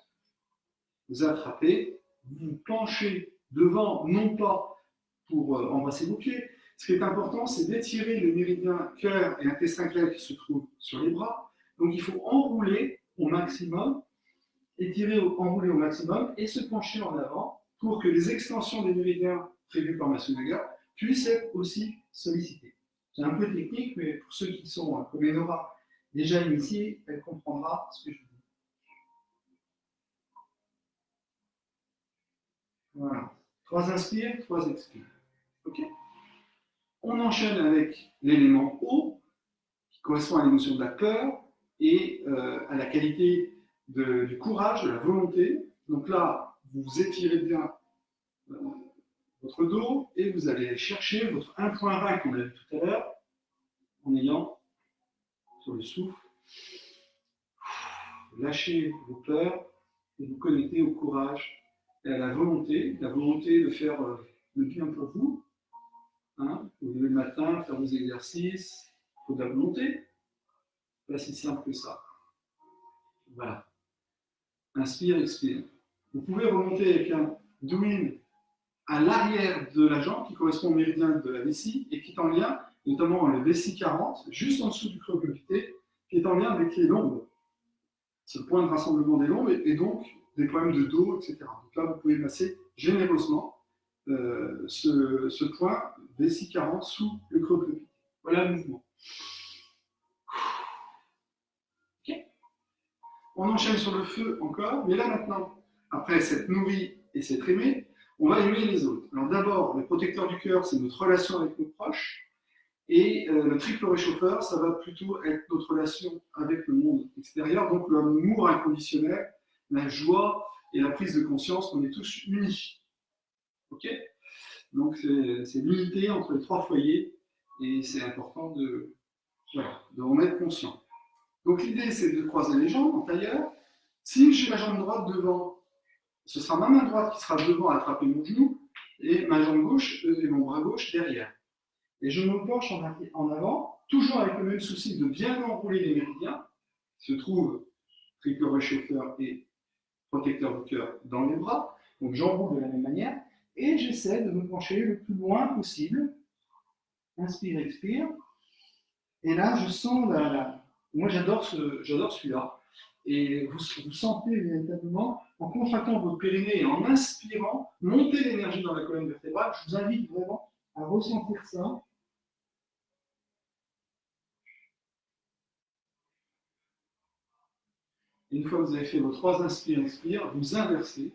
Speaker 1: vous attrapez, vous vous penchez devant, non pas pour embrasser vos pieds. Ce qui est important, c'est d'étirer le méridien cœur et intestin grêle qui se trouvent sur les bras. Donc il faut enrouler au maximum, étirer, enrouler au maximum et se pencher en avant pour que les extensions des méridiens prévues par Masunaga puissent être aussi sollicitées. C'est un peu technique, mais pour ceux qui sont comme Enora déjà initiés, elle comprendra ce que je dis. Voilà. 3 inspires, 3 expires. Ok. On enchaîne avec l'élément eau, qui correspond à l'émotion de la peur et à la qualité du courage, de la volonté. Donc là, vous étirez bien votre dos et vous allez chercher votre 1.20 qu'on a vu tout à l'heure en ayant sur le souffle. Lâchez vos peurs et vous connectez au courage et à la volonté de faire le bien pour vous. Hein, vous levez le matin, faire vos exercices, il faut de la volonté. Pas si simple que ça. Voilà. Inspire, expire. Vous pouvez remonter avec un douine à l'arrière de la jambe qui correspond au méridien de la vessie et qui est en lien, notamment le vessie 40, juste en dessous du creux-globité, qui est en lien avec les lombes. C'est le point de rassemblement des lombes et donc des problèmes de dos, etc. Donc là, vous pouvez masser généreusement ce point vessie 40 sous le creux-globité. Voilà le mouvement. Okay. On enchaîne sur le feu encore, mais là maintenant, après s'être nourri et s'être aimé, on va aimer les autres. Alors d'abord, le protecteur du cœur, c'est notre relation avec nos proches. Et le triple réchauffeur, ça va plutôt être notre relation avec le monde extérieur, donc l'amour inconditionnel, la joie et la prise de conscience qu'on est tous unis. Ok ? Donc c'est l'unité entre les 3 foyers et c'est important de en être conscient. Donc l'idée, c'est de croiser les jambes en tailleur. Si j'ai ma jambe droite devant, ce sera ma main droite qui sera devant à attraper mon genou et ma jambe gauche et mon bras gauche derrière. Et je me penche en avant, toujours avec le même souci de bien enrouler les méridiens, qui se trouvent triple réchauffeur et protecteur du cœur dans les bras. Donc j'enroule de la même manière et j'essaie de me pencher le plus loin possible. Inspire, expire. Et là, je sens Moi, j'adore celui-là. Et vous sentez véritablement, en contractant votre périnée et en inspirant, monter l'énergie dans la colonne vertébrale. Je vous invite vraiment à ressentir ça. Une fois que vous avez fait vos 3 inspires, expire, vous inversez.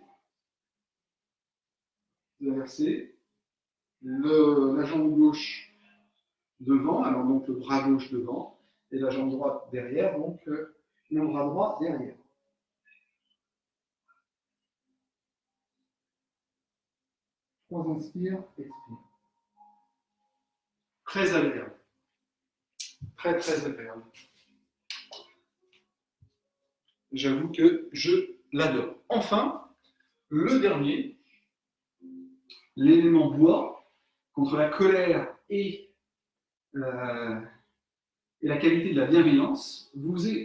Speaker 1: Vous inversez la jambe gauche devant, alors donc le bras gauche devant, et la jambe droite derrière, donc le bras droit derrière. Trois inspire, expire. Très agréable. Très, très agréable. J'avoue que je l'adore. Enfin, le dernier, l'élément bois, contre la colère et la qualité de la bienveillance.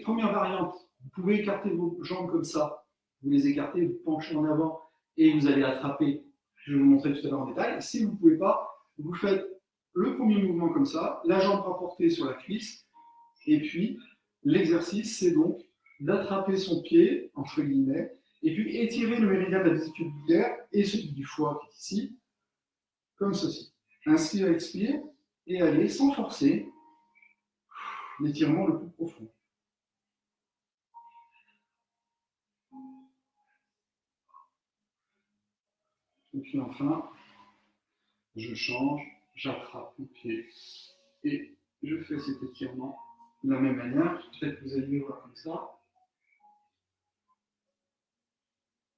Speaker 1: Première variante, vous pouvez écarter vos jambes comme ça, vous les écartez, vous penchez en avant et vous allez attraper, je vais vous montrer tout à l'heure en détail. Si vous ne pouvez pas, vous faites le premier mouvement comme ça, la jambe rapportée sur la cuisse, et puis l'exercice, c'est donc d'attraper son pied, entre guillemets, et puis étirer le méridien de la vésicule biliaire et celui du foie qui est ici, comme ceci. Inspire, expire, et allez sans forcer, l'étirement le plus profond. Et puis enfin, je change, j'attrape mon pied et je fais cet étirement de la même manière. Peut-être que vous allez me voir comme ça.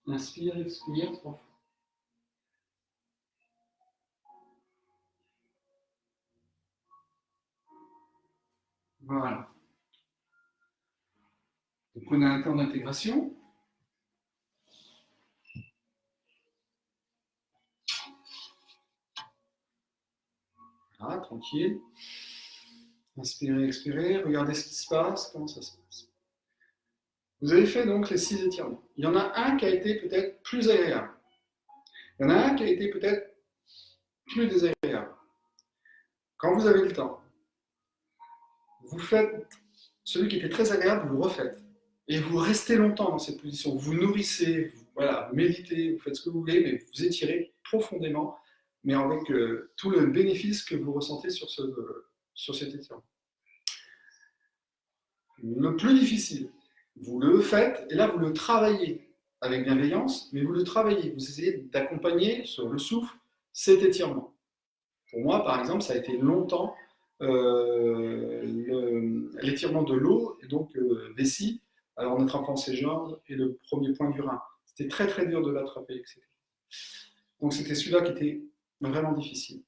Speaker 1: Inspire, expire, 3 fois. Voilà. Donc on a un temps d'intégration. Voilà, tranquille. Inspirez, expirez, regardez ce qui se passe, comment ça se passe. Vous avez fait donc les 6 étirements. Il y en a un qui a été peut-être plus agréable. Il y en a un qui a été peut-être plus désagréable. Quand vous avez le temps, vous faites celui qui était très agréable, vous le refaites. Et vous restez longtemps dans cette position. Vous nourrissez, voilà, vous méditez, vous faites ce que vous voulez, mais vous étirez profondément, mais avec tout le bénéfice que vous ressentez sur cet étirement. Le plus difficile, vous le faites, et là vous le travaillez avec bienveillance, mais vous le travaillez. Vous essayez d'accompagner sur le souffle cet étirement. Pour moi, par exemple, ça a été longtemps l'étirement de l'eau, et donc vessie, en attrapant ses jambes et le premier point du rein. C'était très très dur de l'attraper, etc. Donc c'était celui-là qui était vraiment difficile.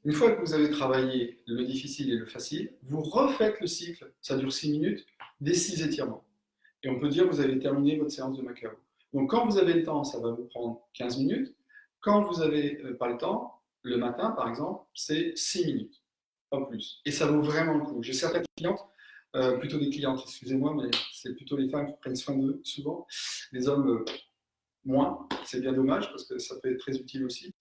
Speaker 1: Une fois que vous avez travaillé le difficile et le facile, vous refaites le cycle, ça dure 6 minutes, des 6 étirements. Et on peut dire que vous avez terminé votre séance de Macao. Donc quand vous avez le temps, ça va vous prendre 15 minutes. Quand vous n'avez pas le temps, le matin par exemple, c'est 6 minutes, pas plus. Et ça vaut vraiment le coup. J'ai certaines clientes, plutôt des clientes, excusez-moi, mais c'est plutôt les femmes qui prennent soin d'eux souvent. Les hommes, moins. C'est bien dommage parce que ça peut être très utile aussi.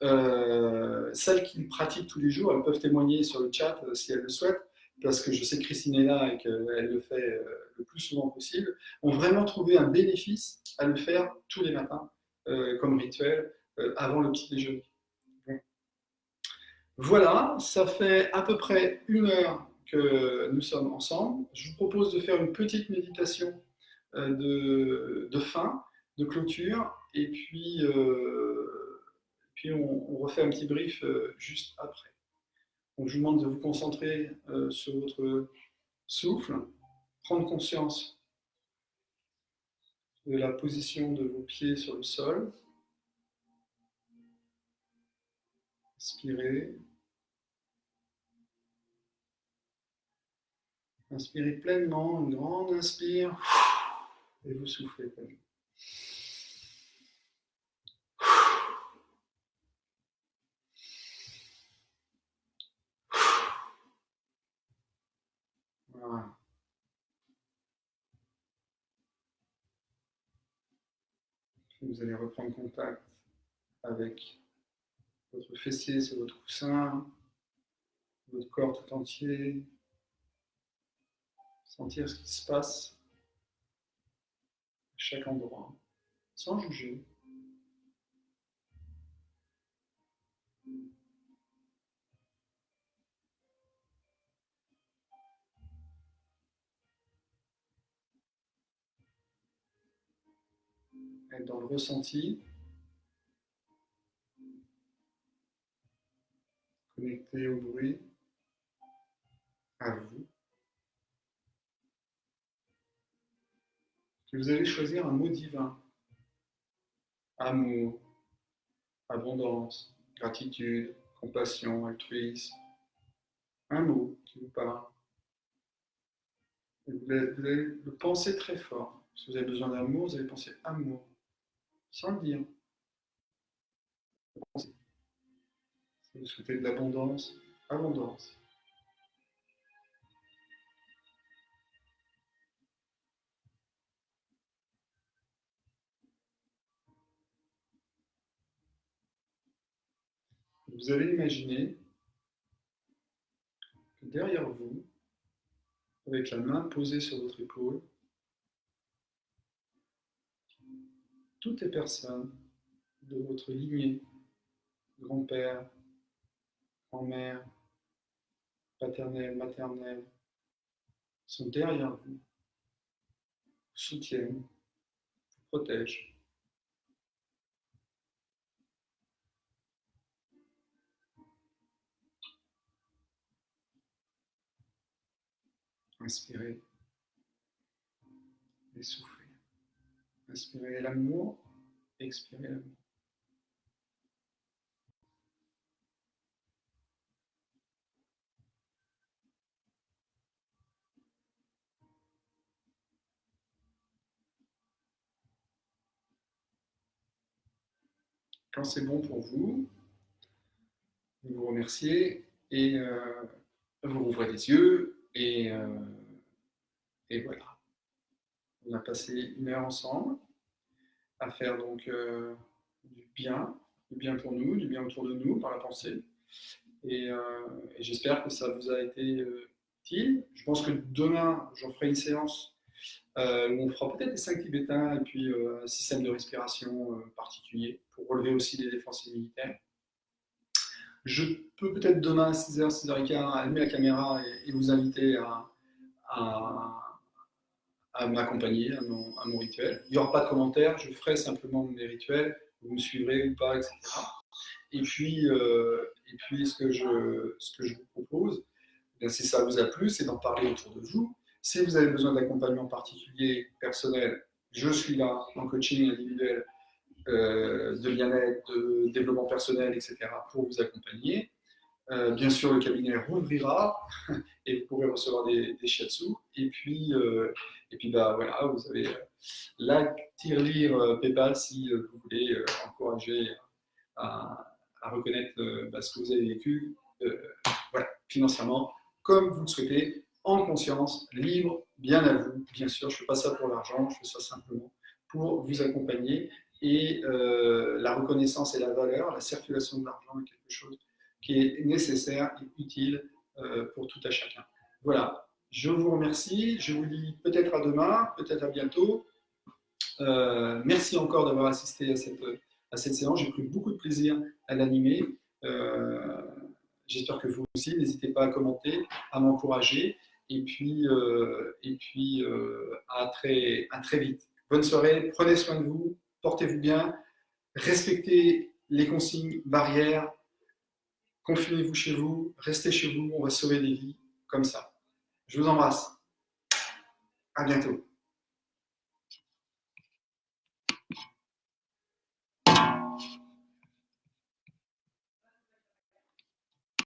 Speaker 1: Celles qui le pratiquent tous les jours, elles peuvent témoigner sur le chat si elles le souhaitent, parce que je sais que Christine est là et qu'elle le fait le plus souvent possible, ont vraiment trouvé un bénéfice à le faire tous les matins comme rituel avant le petit déjeuner. Bon. Voilà, ça fait à peu près 1 heure que nous sommes ensemble. Je vous propose de faire une petite méditation de fin, de clôture, et puis on refait un petit brief juste après. Donc je vous demande de vous concentrer sur votre souffle, prendre conscience de la position de vos pieds sur le sol. Inspirez. Inspirez pleinement, une grande inspire, et vous soufflez pleinement. Voilà. Puis vous allez reprendre contact avec votre fessier sur votre coussin, votre corps tout entier. Sentir ce qui se passe à chaque endroit, sans juger. Être dans le ressenti, connecté au bruit, à vous. Et vous allez choisir un mot divin. Amour, abondance, gratitude, compassion, altruisme. Un mot qui vous parle. Et vous allez le penser très fort. Si vous avez besoin d'amour, vous allez penser amour, sans le dire. Si vous souhaitez de l'abondance, abondance. Vous allez imaginer que derrière vous, avec la main posée sur votre épaule, toutes les personnes de votre lignée, grand-père, grand-mère, paternelle, maternelle, sont derrière vous, vous soutiennent, vous protègent. Inspirez et soufflez. Inspirez l'amour, expirez l'amour. Quand c'est bon pour vous, vous vous remerciez et vous rouvrez les yeux et voilà. On a passé 1 heure ensemble à faire donc du bien pour nous, du bien autour de nous par la pensée. Et j'espère que ça vous a été utile. Je pense que demain, j'en ferai une séance où on fera peut-être les 5 tibétains et puis un système de respiration particulier pour relever aussi les défenses immunitaires. Je peux peut-être demain à 6h, 6h15 allumer la caméra et vous inviter à m'accompagner à mon rituel. Il n'y aura pas de commentaires, je ferai simplement mes rituels, vous me suivrez ou pas, etc. Et puis ce que je vous propose, si ça vous a plu, c'est d'en parler autour de vous. Si vous avez besoin d'accompagnement particulier, personnel, je suis là en coaching individuel, de bien-être, de développement personnel, etc., pour vous accompagner. Bien sûr, le cabinet rouvrira et vous pourrez recevoir des shiatsu. Et puis bah, voilà, vous avez la tirelire PayPal si vous voulez encourager à reconnaître ce que vous avez vécu voilà, financièrement, comme vous le souhaitez, en conscience, libre, bien à vous. Bien sûr, je ne fais pas ça pour l'argent, je fais ça simplement pour vous accompagner. Et la reconnaissance et la valeur, la circulation de l'argent est quelque chose qui est nécessaire et utile pour tout à chacun. Voilà, je vous remercie. Je vous dis peut-être à demain, peut-être à bientôt. Merci encore d'avoir assisté à cette séance. J'ai pris beaucoup de plaisir à l'animer. J'espère que vous aussi. N'hésitez pas à commenter, à m'encourager. Et puis à très vite. Bonne soirée, prenez soin de vous, portez-vous bien, respectez les consignes barrières, confinez-vous chez vous, restez chez vous, on va sauver des vies comme ça. Je vous embrasse. À bientôt.